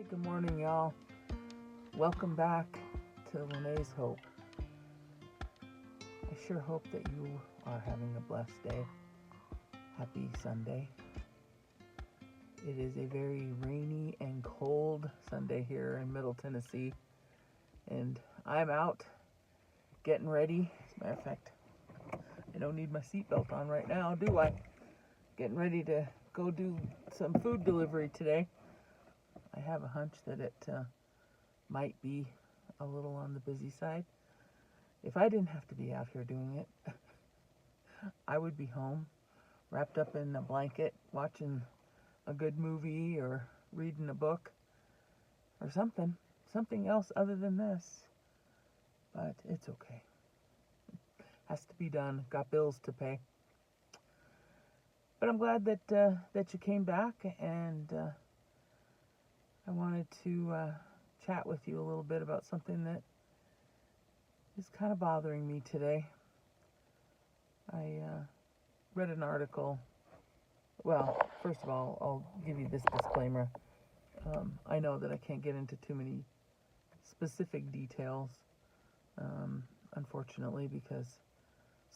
Hey, good morning, y'all. Welcome back to LaNay's Hope. I sure hope that you are having a blessed day. Happy Sunday. It is a very rainy and cold Sunday here in Middle Tennessee, and I'm out getting ready. As a matter of fact, I don't need my seatbelt on right now, do I? Getting ready to go do some food delivery today. I have a hunch that it might be a little on the busy side. If I didn't have to be out here doing it, I would be home, wrapped up in a blanket, watching a good movie or reading a book or something else other than this. But it's okay. Has to be done. Got bills to pay. But I'm glad that you came back, and I wanted to chat with you a little bit about something that is kind of bothering me today. I read an article. Well, first of all, I'll give you this disclaimer. I know that I can't get into too many specific details, unfortunately, because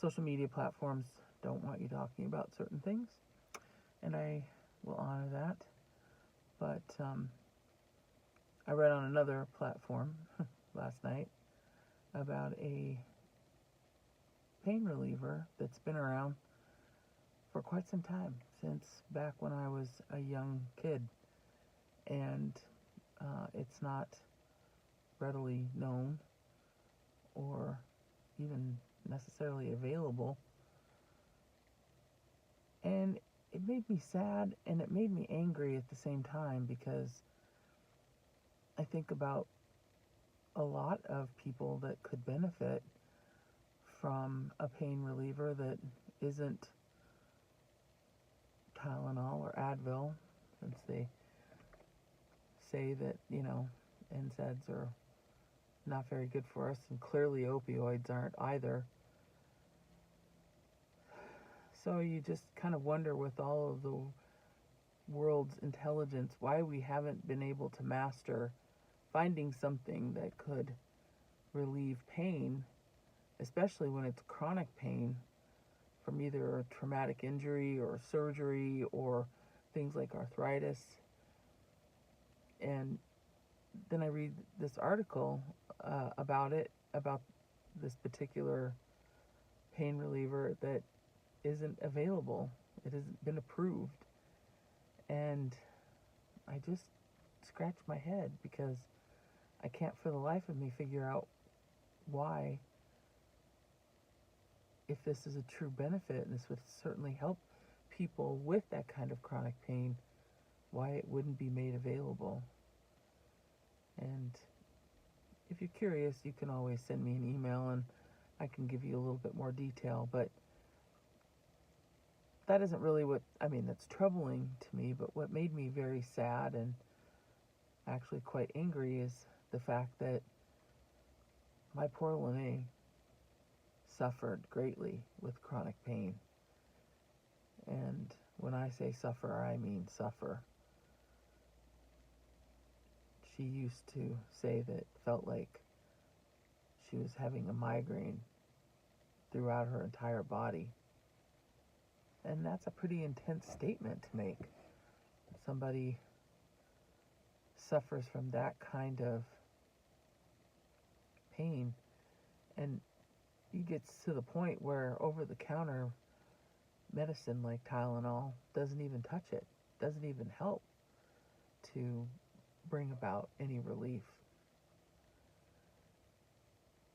social media platforms don't want you talking about certain things, and I will honor that. But I read on another platform last night about a pain reliever that's been around for quite some time, since back when I was a young kid, and it's not readily known or even necessarily available. And it made me sad and it made me angry at the same time, because I think about a lot of people that could benefit from a pain reliever that isn't Tylenol or Advil, since they say that, NSAIDs are not very good for us, and clearly opioids aren't either. So you just kind of wonder, with all of the world's intelligence, why we haven't been able to master finding something that could relieve pain, especially when it's chronic pain from either a traumatic injury or surgery or things like arthritis. And then I read this article about this particular pain reliever that isn't available. It hasn't been approved. And I just scratch my head, because I can't for the life of me figure out why, if this is a true benefit, and this would certainly help people with that kind of chronic pain, why it wouldn't be made available. And if you're curious, you can always send me an email and I can give you a little bit more detail. But that isn't really that's troubling to me. But what made me very sad and actually quite angry is the fact that my poor LaNay suffered greatly with chronic pain. And when I say suffer, I mean suffer. She used to say that it felt like she was having a migraine throughout her entire body. And that's a pretty intense statement to make. Somebody suffers from that kind of pain, and you get to the point where over-the-counter medicine like Tylenol doesn't even touch it, doesn't even help to bring about any relief.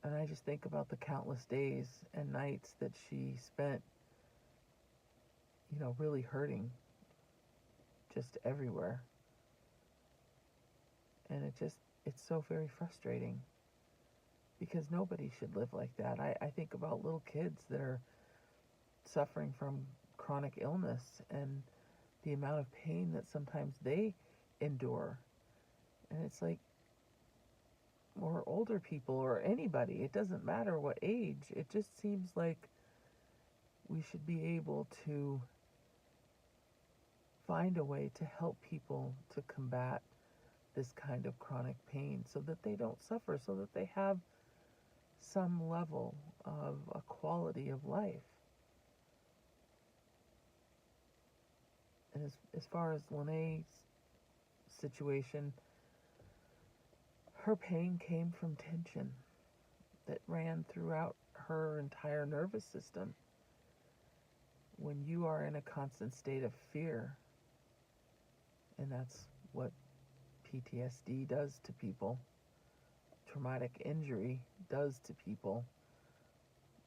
And I just think about the countless days and nights that she spent, really hurting just everywhere. And it's so very frustrating, because nobody should live like that. I think about little kids that are suffering from chronic illness and the amount of pain that sometimes they endure. And it's like, or older people or anybody, it doesn't matter what age. It just seems like we should be able to find a way to help people to combat this kind of chronic pain so that they don't suffer, so that they have some level of a quality of life. And as far as LaNay's situation, her pain came from tension that ran throughout her entire nervous system. When you are in a constant state of fear, and that's what PTSD does to people, traumatic injury does to people,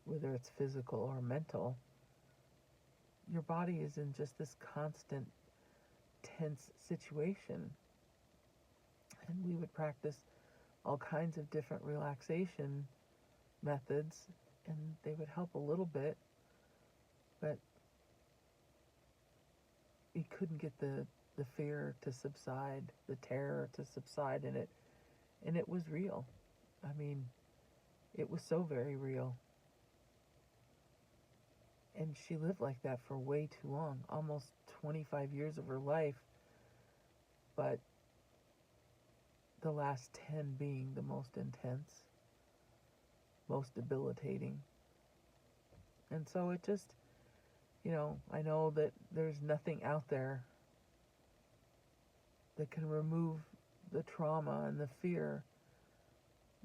whether it's physical or mental, your body is in just this constant tense situation. And we would practice all kinds of different relaxation methods, and they would help a little bit, but we couldn't get the fear to subside, the terror to subside in it. And it was real. I mean, it was so very real. And she lived like that for way too long, almost 25 years of her life, but the last 10 being the most intense, most debilitating. And so it just, I know that there's nothing out there that can remove the trauma and the fear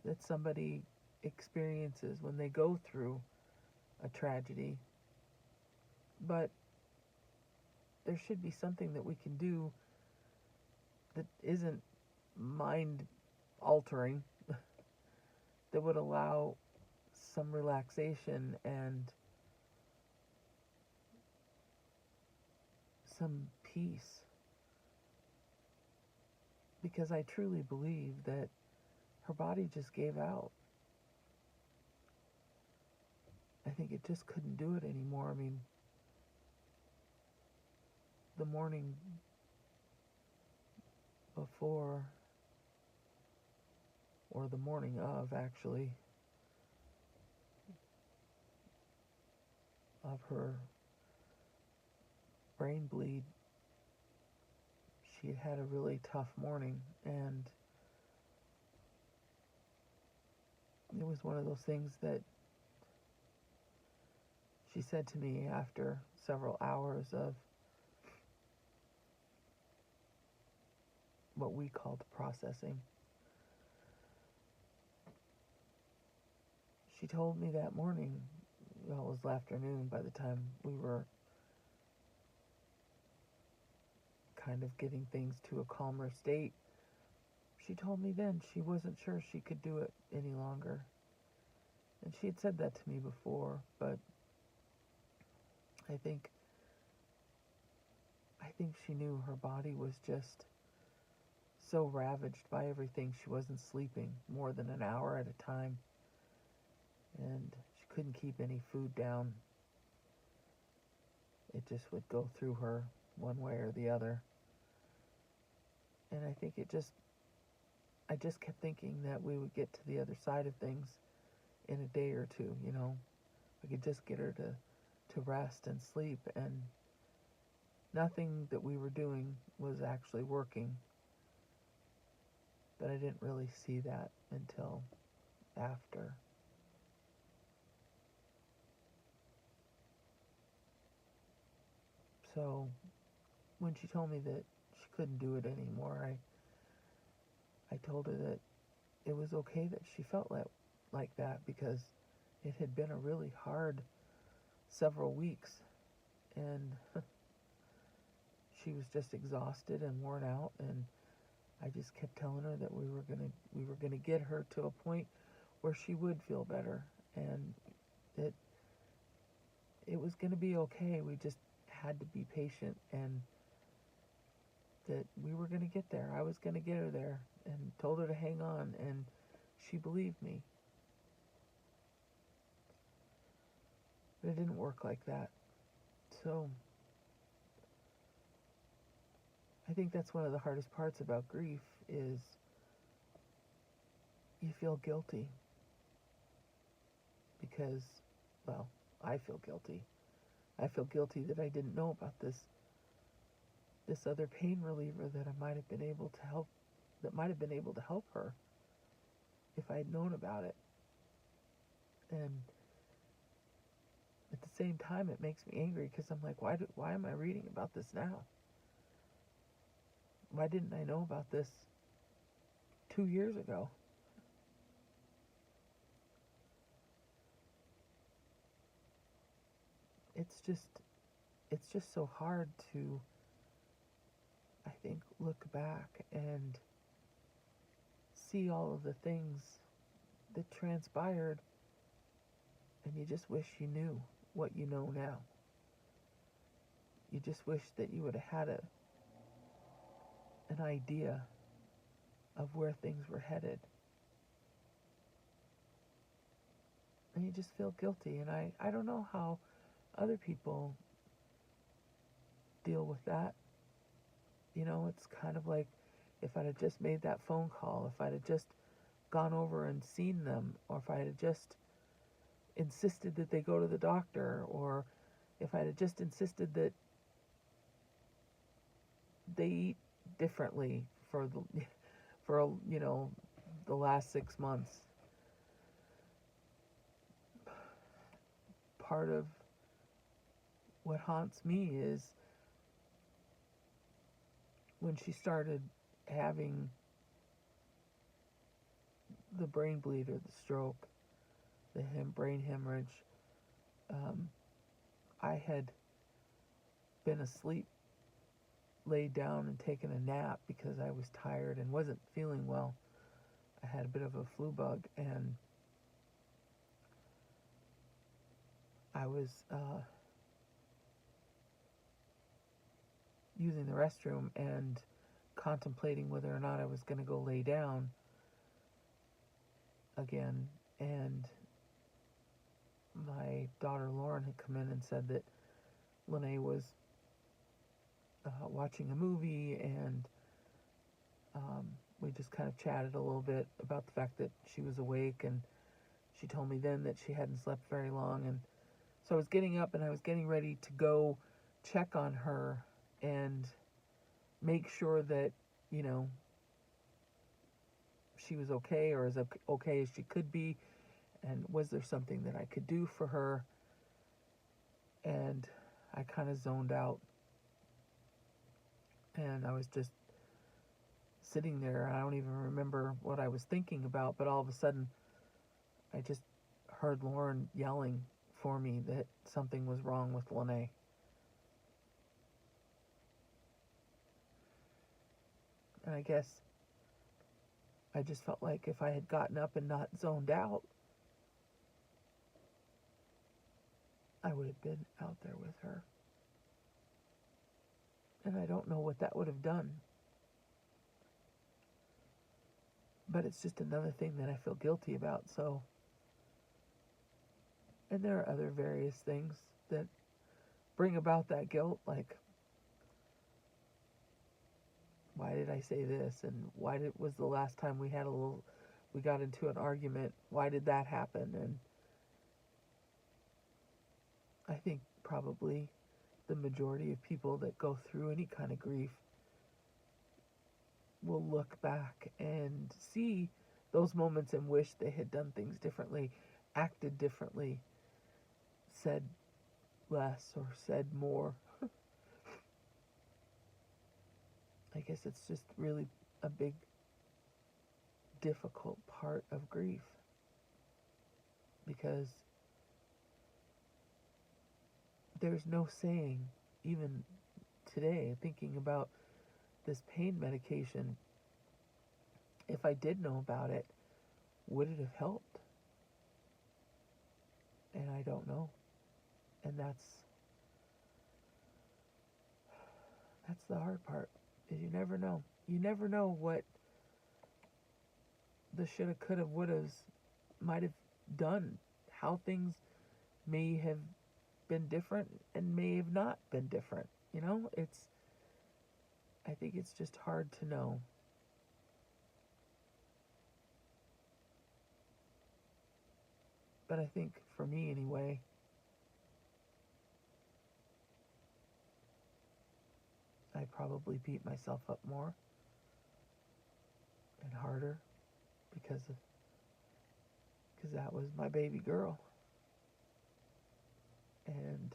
that somebody experiences when they go through a tragedy. But there should be something that we can do that isn't mind altering, that would allow some relaxation and some peace. Because I truly believe that her body just gave out. I think it just couldn't do it anymore. I mean, the morning before, or the morning of, actually, of her brain bleed, she had had a really tough morning, and it was one of those things that she said to me after several hours of what we called processing. She told me that morning, well, it was afternoon by the time we were kind of getting things to a calmer state. She told me then she wasn't sure she could do it any longer. And she had said that to me before, but I think she knew her body was just so ravaged by everything. She wasn't sleeping more than an hour at a time, and she couldn't keep any food down. It just would go through her one way or the other. And I think I just kept thinking that we would get to the other side of things in a day or two, We could just get her to rest and sleep, and nothing that we were doing was actually working. But I didn't really see that until after. So when she told me that she couldn't do it anymore, I told her that it was okay that she felt like that, because it had been a really hard several weeks, and she was just exhausted and worn out, and I just kept telling her that we were gonna get her to a point where she would feel better, and that it was gonna be okay. We just had to be patient, and that we were gonna get there. I was gonna get her there, and told her to hang on, and she believed me. But it didn't work like that. So I think that's one of the hardest parts about grief is you feel guilty because, well, I feel guilty. I feel guilty that I didn't know about this other pain reliever that I might have been able to help that might have been able to help her if I had known about it. And at the same time, it makes me angry because I'm like, why am I reading about this now? Why didn't I know about this 2 years ago? It's just so hard to, I think, look back and see all of the things that transpired, and you just wish you knew what you know now. You just wish that you would have had an idea of where things were headed. And you just feel guilty. And I don't know how other people deal with that. You know, it's kind of like if I'd have just made that phone call, if I'd have just gone over and seen them, or if I'd have just insisted that they go to the doctor, or if I'd have just insisted that they eat differently for the last 6 months. Part of what haunts me is when she started having the brain bleed or the stroke, the brain hemorrhage. I had been asleep, laid down and taken a nap because I was tired and wasn't feeling well. I had a bit of a flu bug, and I was using the restroom and contemplating whether or not I was going to go lay down again. And my daughter Lauren had come in and said that LaNay was watching a movie, and we just kind of chatted a little bit about the fact that she was awake, and she told me then that she hadn't slept very long. And so I was getting up and I was getting ready to go check on her and make sure that, you know, she was okay, or as okay as she could be, and was there something that I could do for her. And I kind of zoned out, and I was just sitting there. I don't even remember what I was thinking about, but all of a sudden I just heard Lauren yelling for me that something was wrong with LaNay. And I guess I just felt like if I had gotten up and not zoned out, I would have been out there with her. And I don't know what that would have done. But it's just another thing that I feel guilty about. So, and there are other various things that bring about that guilt, like, why did I say this? And was the last time we got into an argument, why did that happen? And I think probably the majority of people that go through any kind of grief will look back and see those moments and wish they had done things differently, acted differently, said less or said more. I guess it's just really a big, difficult part of grief, because there's no saying, even today, thinking about this pain medication, if I did know about it, would it have helped? And I don't know. And that's the hard part, is you never know. You never know what the shoulda, coulda, wouldas might have done, how things may have been different and may have not been different. You know, I think it's just hard to know. But I think for me anyway, I probably beat myself up more. and harder because that was my baby girl. And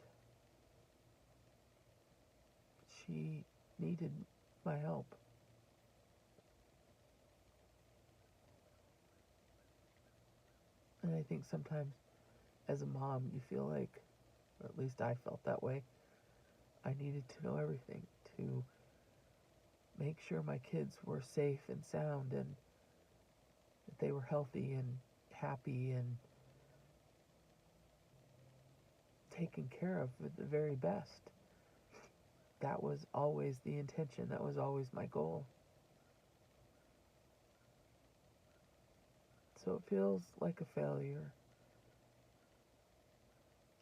she needed my help. And I think sometimes as a mom, you feel like, or at least I felt that way, I needed to know everything to make sure my kids were safe and sound and that they were healthy and happy and taken care of with the very best. That was always the intention. That was always my goal. So it feels like a failure.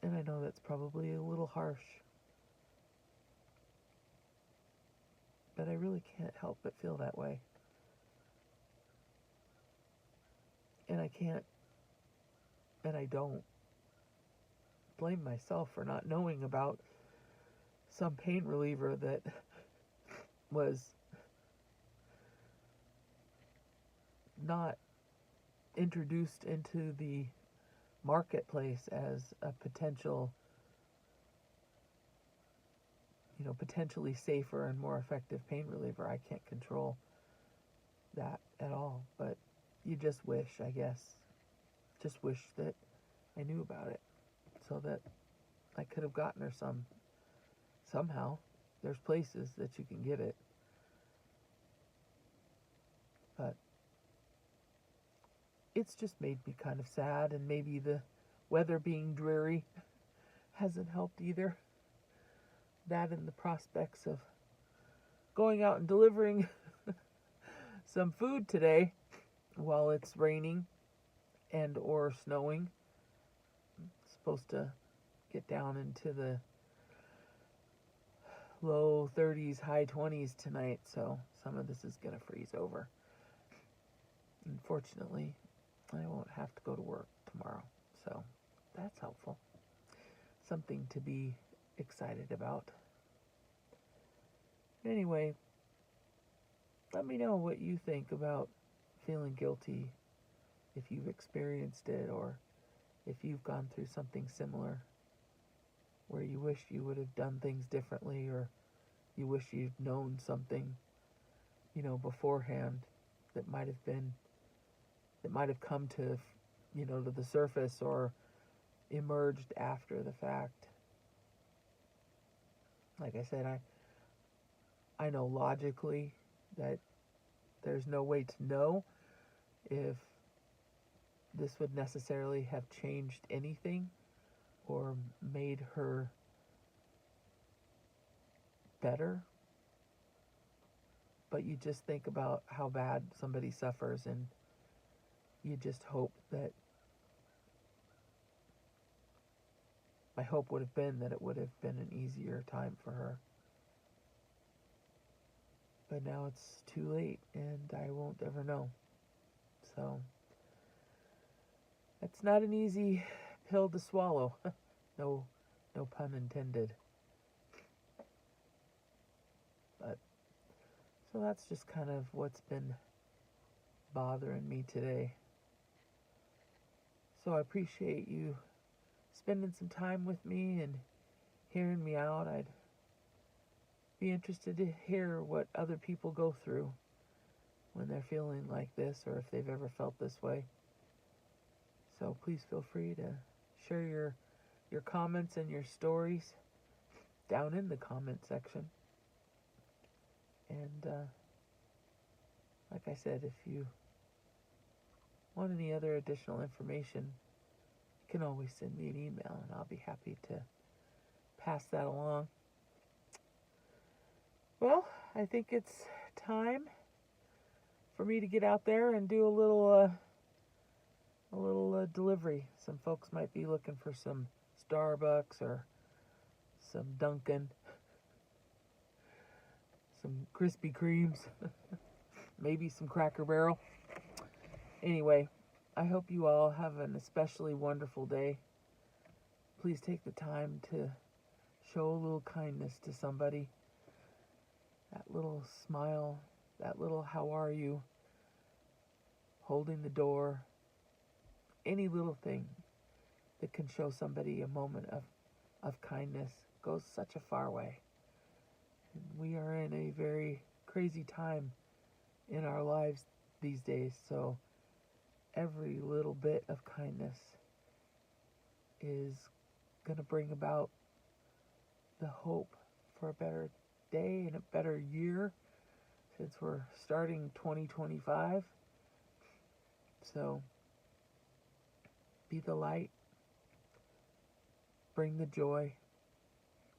And I know that's probably a little harsh. But I really can't help but feel that way. And I can't, and I don't blame myself for not knowing about some pain reliever that was not introduced into the marketplace as a potentially safer and more effective pain reliever. I can't control that at all, but you just wish, I guess, just wish that I knew about it so that I could have gotten her somehow. There's places that you can get it, but it's just made me kind of sad, and maybe the weather being dreary hasn't helped either. That and the prospects of going out and delivering some food today while it's raining and or snowing. It's supposed to get down into the low 30s, high 20s tonight, so some of this is going to freeze over. Unfortunately, I won't have to go to work tomorrow, so that's helpful. Something to be excited about. Anyway, let me know what you think about feeling guilty if you've experienced it, or if you've gone through something similar where you wish you would have done things differently, or you wish you'd known something, beforehand that might have come to, to the surface or emerged after the fact. Like I said, I know logically that there's no way to know if this would necessarily have changed anything or made her better. But you just think about how bad somebody suffers, and you just hope that, my hope would have been that it would have been an easier time for her. But now it's too late, and I won't ever know. So, it's not an easy pill to swallow. No pun intended. But, so that's just kind of what's been bothering me today. So I appreciate you spending some time with me and hearing me out. I'd be interested to hear what other people go through when they're feeling like this, or if they've ever felt this way. So please feel free to share your comments and your stories down in the comment section. And like I said, if you want any other additional information, you can always send me an email, and I'll be happy to pass that along. Well, I think it's time for me to get out there and do a little delivery. Some folks might be looking for some Starbucks or some Dunkin', some Krispy Kremes, maybe some Cracker Barrel. Anyway, I hope you all have an especially wonderful day. Please take the time to show a little kindness to somebody. That little smile, that little how are you, holding the door, any little thing that can show somebody a moment of kindness goes such a far way. And we are in a very crazy time in our lives these days, so every little bit of kindness is going to bring about the hope for a better day and a better year, since we're starting 2025. So be the light, bring the joy,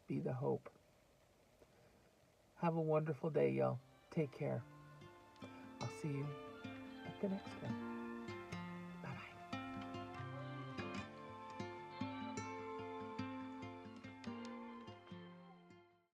be the hope. Have a wonderful day, y'all. Take care. I'll see you at the next one.